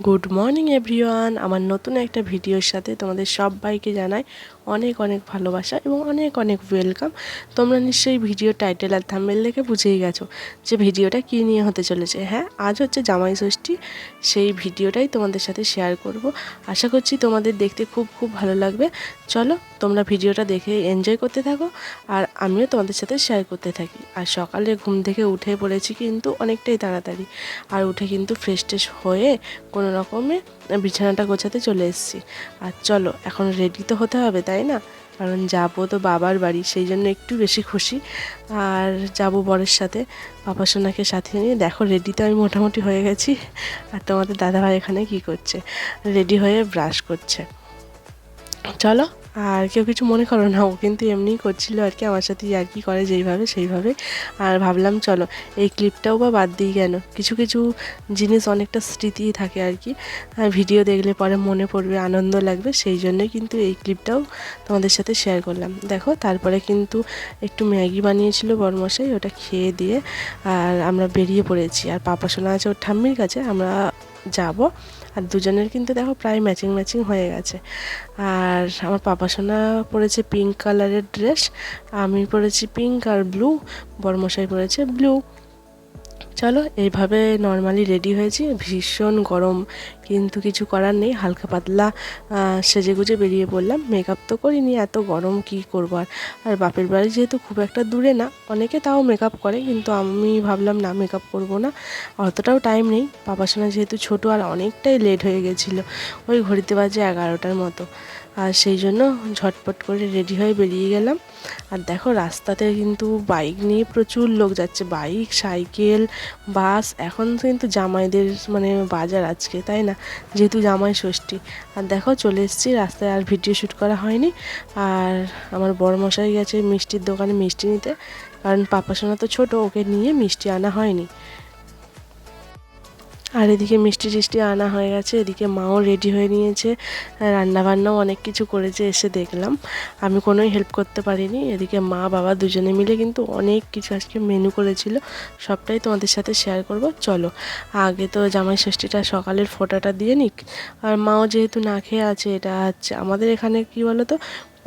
Good morning everyone. আমার নতুন একটা ভিডিওর সাথে তোমাদের সবাইকে জানাই অনেক অনেক ভালোবাসা এবং অনেক অনেক ওয়েলকাম। তোমরা নিশ্চয়ই ভিডিও টাইটেল আর থাম্বনেল দেখে বুঝেই গেছো যে ভিডিওটা কী নিয়ে হতে চলেছে। হ্যাঁ, আজ হচ্ছে জামাই ষষ্ঠী, সেই ভিডিওটাই তোমাদের সাথে শেয়ার করব। আশা করছি তোমাদের দেখতে খুব খুব ভালো লাগবে। চলো তোমরা ভিডিওটা দেখে এনজয় করতে থাকো আর আমিও তোমাদের সাথে শেয়ার করতে থাকি। আর সকালে ঘুম থেকে উঠে পড়েছি কিন্তু অনেকটাই তাড়াতাড়ি, আর উঠে কিন্তু ফ্রেশ ট্রেশ হয়ে কোনো রকমে বিছানাটা গোছাতে চলে এসেছি। আর চলো এখন রেডি তো হতে হবে, তাই না? কারণ যাবো তো বাবার বাড়ি, সেই জন্য একটু বেশি খুশি। আর যাব বরের সাথে, পাপা সোনাকে সাথে নিয়ে। দেখো রেডি তো আমি মোটামুটি হয়ে গেছি। আর তোমাদের দাদাভাই এখানে কি করছে? রেডি হয়ে ব্রাশ করছে। চলো, আর কেউ কিছু মনে করো না, ও কিন্তু এমনিই করছিল আর কি, আমার সাথে আর কি করে যেইভাবে সেইভাবে। আর ভাবলাম চলো এই ক্লিপটাও বা বাদ দিই কেন, কিছু কিছু জিনিস অনেকটা স্মৃতি থাকে আর কি, ভিডিও দেখলে পরে মনে পড়বে, আনন্দ লাগবে, সেই জন্যই কিন্তু এই ক্লিপটাও তোমাদের সাথে শেয়ার করলাম। দেখো তারপরে কিন্তু একটু ম্যাগি বানিয়েছিল বরমশাই, ওটা খেয়ে দিয়ে আর আমরা বেরিয়ে পড়েছি। আর পাপা সোনা আছে ওর ঠাম্মির কাছে, আমরা যাব। আর দুজনের কিন্তু দেখো প্রায় ম্যাচিং ম্যাচিং হয়ে গেছে। আর আমার পাপা সোনা পরেছে পিঙ্ক কালারের ড্রেস, আমি পরেছি পিঙ্ক আর ব্লু, বড়মশাই পরেছে ব্লু। চলো এইভাবে নর্মালি রেডি হয়েছি। ভীষণ গরম, কিন্তু কিছু করার নেই, হালকা পাতলা সেজেগুজে বেরিয়ে পড়লাম। মেকআপ তো করিনি, এত গরম কি করবো। আর বাপের বাড়ি যেহেতু খুব একটা দূরে না, অনেকে তাও মেকআপ করে, কিন্তু আমি ভাবলাম না, মেকআপ করবো না, অতটাও টাইম নেই। পাপা সোনা যেহেতু ছোটো আর অনেকটাই লেট হয়ে গেছিলো, ওই ঘড়িতে বাজে 11টার মতো। আর সেই জন্য ঝটপট করে রেডি হয়ে বেরিয়ে গেলাম। আর দেখো রাস্তাতে কিন্তু বাইক নিয়ে প্রচুর লোক যাচ্ছে, বাইক, সাইকেল, বাস। এখন কিন্তু জামাইদের মানে বাজার আজকে, তাই না? যেহেতু জামাই ষষ্ঠী। আর দেখো চলে এসেছি রাস্তায়, আর ভিডিও শ্যুট করা হয়নি। আর আমার বড়মশাই গেছে মিষ্টির দোকানে মিষ্টি নিতে, কারণ পাপা সোনা তো ছোটো, ওকে নিয়ে মিষ্টি আনা হয়নি। আর এদিকে মিষ্টি টিষ্টি আনা হয়ে গেছে, এদিকে মাও রেডি হয়ে নিয়েছে, রান্নাবান্নাও অনেক কিছু করেছে এসে দেখলাম। আমি কোনোই হেল্প করতে পারিনি। এদিকে মা বাবা দুজনে মিলে কিন্তু অনেক কিছু আজকে মেনু করেছিল, সবটাই তোমাদের সাথে শেয়ার করব। চলো আগে তো জামাই ষষ্ঠীটা সকালের ফোঁটাটা দিয়ে নিক। আর মাও যেহেতু না খেয়ে আছে, এটা হচ্ছে আমাদের এখানে কি বলো তো,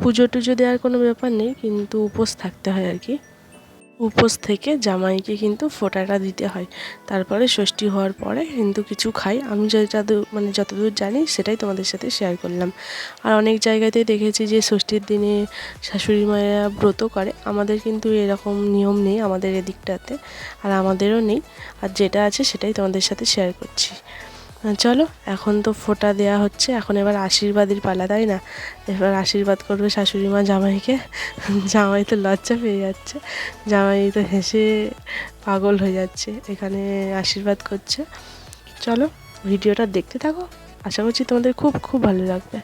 পুজো টুজো দেওয়ার কোনো ব্যাপার নেই, কিন্তু উপোস থাকতে হয় আর কি। উপোস থেকে জামাইকে কিন্তু ফোঁটাটা দিতে হয়, তারপরে ষষ্ঠী হওয়ার পরে কিন্তু কিছু খাই। আমি যেটা মানে যতদূর জানি সেটাই তোমাদের সাথে শেয়ার করলাম। আর অনেক জায়গাতেই দেখেছি যে ষষ্ঠীর দিনে শাশুড়ি মায়েরা ব্রত করে, আমাদের কিন্তু এরকম নিয়ম নেই আমাদের এদিকটাতে, আর আমাদেরও নেই। আর যেটা আছে সেটাই তোমাদের সাথে শেয়ার করছি। চলো এখন তো ফোঁটা দেওয়া হচ্ছে, এখন এবার আশীর্বাদের পালা, তাই না? এবার আশীর্বাদ করবে শাশুড়ি মা জামাইকে। জামাই তো লজ্জা পেয়ে যাচ্ছে, জামাই তো হেসে পাগল হয়ে যাচ্ছে, এখানে আশীর্বাদ করছে। চলো ভিডিওটা দেখতে থাকো, আশা করছি তোমাদের খুব খুব ভালো লাগবে।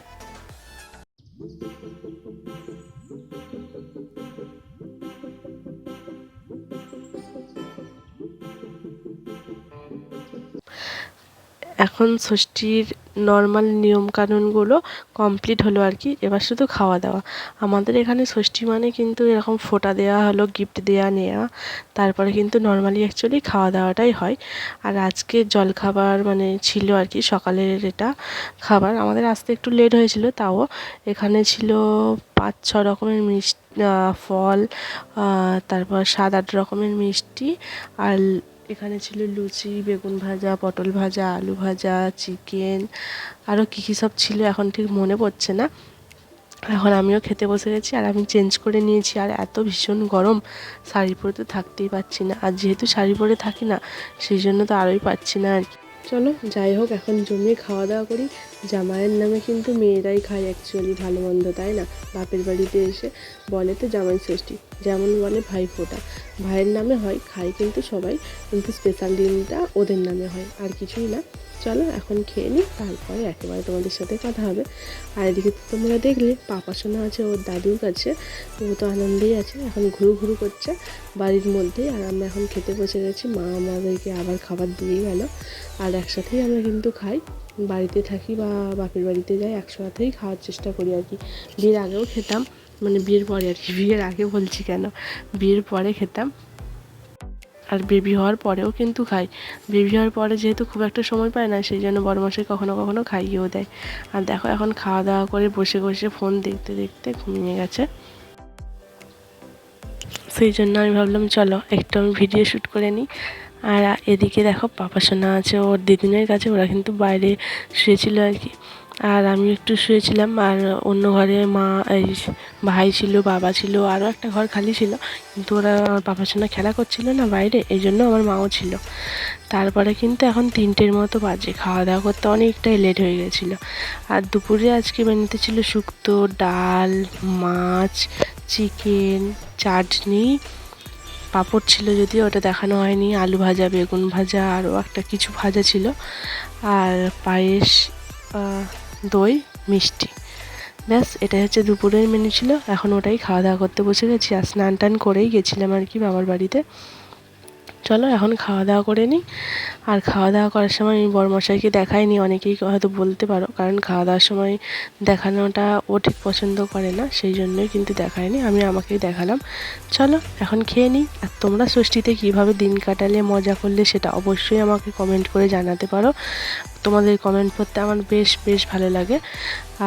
এখন ষষ্ঠীর নর্মাল নিয়মকানুনগুলো কমপ্লিট হলো আর কি, এবার শুধু খাওয়া দাওয়া। আমাদের এখানে ষষ্ঠী মানে কিন্তু এরকম ফোঁটা দেওয়া হলো, গিফট দেওয়া নেওয়া, তারপরে কিন্তু নর্মালি অ্যাকচুয়ালি খাওয়া দাওয়াটাই হয়। আর আজকে জলখাবার মানে ছিল আর কি, সকালের এটা খাবার আমাদের আসতে একটু লেট হয়েছিল, তাও এখানে ছিল 5-6 রকমের মিষ্টি, ফল, তারপর 7-8 রকমের মিষ্টি। আর এখানে ছিল লুচি, বেগুন ভাজা, পটল ভাজা, আলু ভাজা, চিকেন, আরও কী কী সব ছিল এখন ঠিক মনে পড়ছে না। এখন আমিও খেতে বসে গেছি, আর আমি চেঞ্জ করে নিয়েছি। আর এত ভীষণ গরম, শাড়ি পরে তো থাকতেই পারছি না, আর যেহেতু শাড়ি পরে থাকি না, সেই জন্য তো আরোই পারছি না আর কি। চলো যাই হোক, এখন জমিয়ে খাওয়া দাওয়া করি। জামাইয়ের নামে কিন্তু মেয়েরাই খায় অ্যাকচুয়ালি ভালো মন্দ, তাই না? বাপের বাড়িতে এসে বলে তো জামাই ষষ্ঠী, যেমন বলে ভাই ফোঁটা, ভাইয়ের নামে হয়, খায় কিন্তু সবাই, কিন্তু স্পেশাল দিনটা ওদের নামে হয়, আর কিছুই না। চলো এখন খেয়ে নিই, তারপরে একেবারে তোমাদের সাথে কথা হবে। আর এদিকে তো তোমরা দেখলে পাপা সোনা আছে ওর দাদুর কাছে, ও তো আনন্দেই আছে, এখন ঘুরু ঘুরু করছে বাড়ির মধ্যেই। আর আমরা এখন খেতে বসে গেছি, মা আমাদেরকে আবার খাবার দিয়ে গেল, আর একসাথেই আমরা কিন্তু খাই। বাড়িতে থাকি বা বাপের বাড়িতে যাই, একসাথেই খাওয়ার চেষ্টা করি আর কি। বিয়ের আগেও খেতাম, মানে বিয়ের পরে আর কি, বিয়ের আগে বলছি কেন, বিয়ের পরে খেতাম। আর বেবি হওয়ার পরেও কিন্তু খাই। বেবি হওয়ার পরে যেহেতু খুব একটা সময় পায় না, সেই জন্য বড়মশাই কখনো কখনো খাইয়েও দেয়। আর দেখো এখন খাওয়া দাওয়া করে বসে বসে ফোন দেখতে দেখতে ঘুমিয়ে গেছে। সেই জন্য আমি ভাবলাম চলো একটু আমি ভিডিও শ্যুট করে নিই। আর এদিকে দেখো পাপা সোনা আছে ওর দিদিনের কাছে, ওরা কিন্তু বাইরে শুয়েছিল আর কি। আর আমি একটু শুয়েছিলাম, আর অন্য ঘরে মা এই ভাই ছিল, বাবা ছিল, আরও একটা ঘর খালি ছিল, কিন্তু ওরা আমার পাপা সোনা খেলা করছিল না বাইরে, এই জন্য আমার মাও ছিল। তারপরে কিন্তু এখন 3টের মতো বাজে, খাওয়া দাওয়া করতে অনেকটাই লেট হয়ে গেছিলো। আর দুপুরে আজকে মেনুতে ছিল শুক্তো, ডাল, মাছ, চিকেন, চাটনি, পাঁপড় ছিল, যদিও ওটা দেখানো হয়নি, আলু ভাজা, বেগুন ভাজা, আরও একটা কিছু ভাজা ছিল, আর পায়েস, দই, মিষ্টি। ব্যাস এটাই হচ্ছে দুপুরের মেনু ছিল। এখন ওটাই খাওয়া দাওয়া করতে বসে গেছি। আর স্নান টান করেই গেছিলাম আর কি বাবার বাড়িতে। চলো এখন খাওয়া দাওয়া করে নিই। আর খাওয়া দাওয়া করার সময় আমি বড়মশাইকে দেখাইনি, অনেকেই হয়তো বলতে পারো, কারণ খাওয়া দাওয়ার সময় দেখানোটা ও ঠিক পছন্দ করে না, সেই জন্যই কিন্তু দেখায়নি, আমি আমাকেই দেখালাম। চলো এখন খেয়ে নিই। আর তোমরা ষষ্ঠীতে কীভাবে দিন কাটালে, মজা করলে, সেটা অবশ্যই আমাকে কমেন্ট করে জানাতে পারো। তোমাদের কমেন্ট পড়তে আমার বেশ বেশ ভালো লাগে।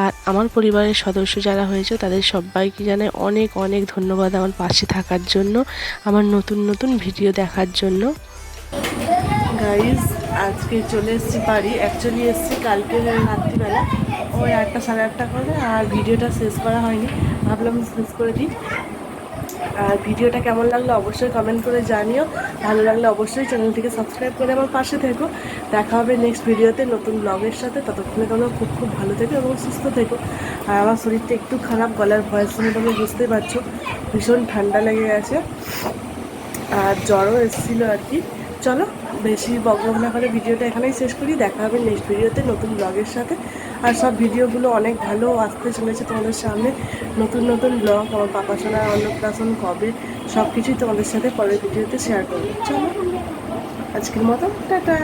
আর আমার পরিবারের সদস্য যারা হয়েছে তাদের সবাইকে জানাই অনেক অনেক ধন্যবাদ আমার পাশে থাকার জন্য, আমার নতুন নতুন ভিডিও দেখার জন্য। গাইজ আজকে চলে এসেছি বাড়ি, অ্যাকচুয়ালি এসেছি কালকে রাত্রিবেলা ওই 8টা সাড়ে 8টা করে, আর ভিডিওটা শেষ করা হয়নি, ভাবলাম শেষ করে দিই। আর ভিডিওটা কেমন লাগলো অবশ্যই কমেন্ট করে জানিও, ভালো লাগলে অবশ্যই চ্যানেলটিকে সাবস্ক্রাইব করে আমার পাশে থেকো। দেখা হবে নেক্সট ভিডিওতে নতুন ব্লগের সাথে, ততক্ষণে তোমরা খুব খুব ভালো থেকো এবং সুস্থ থেকো। আর আমার শরীরটা একটু খারাপ, গলার ভয়েস শুনে তোমরা বুঝতেই পারছো, ভীষণ ঠান্ডা লেগে গেছে আর জ্বরও এসেছিলো আর কি। চলো বেশি বকবক না করে ভিডিওটা এখানেই শেষ করি, দেখা হবে নেক্সট ভিডিওতে নতুন ব্লগের সাথে। আর সব ভিডিওগুলো অনেক ভালো আসতে চলেছে তোমাদের সামনে, নতুন নতুন ব্লগ, আমার পাপা সোনার অন্নপ্রাশন কবে, সব কিছুই তোমাদের সাথে পরের ভিডিওতে শেয়ার করবো। চলো আজকের মতো টাটা।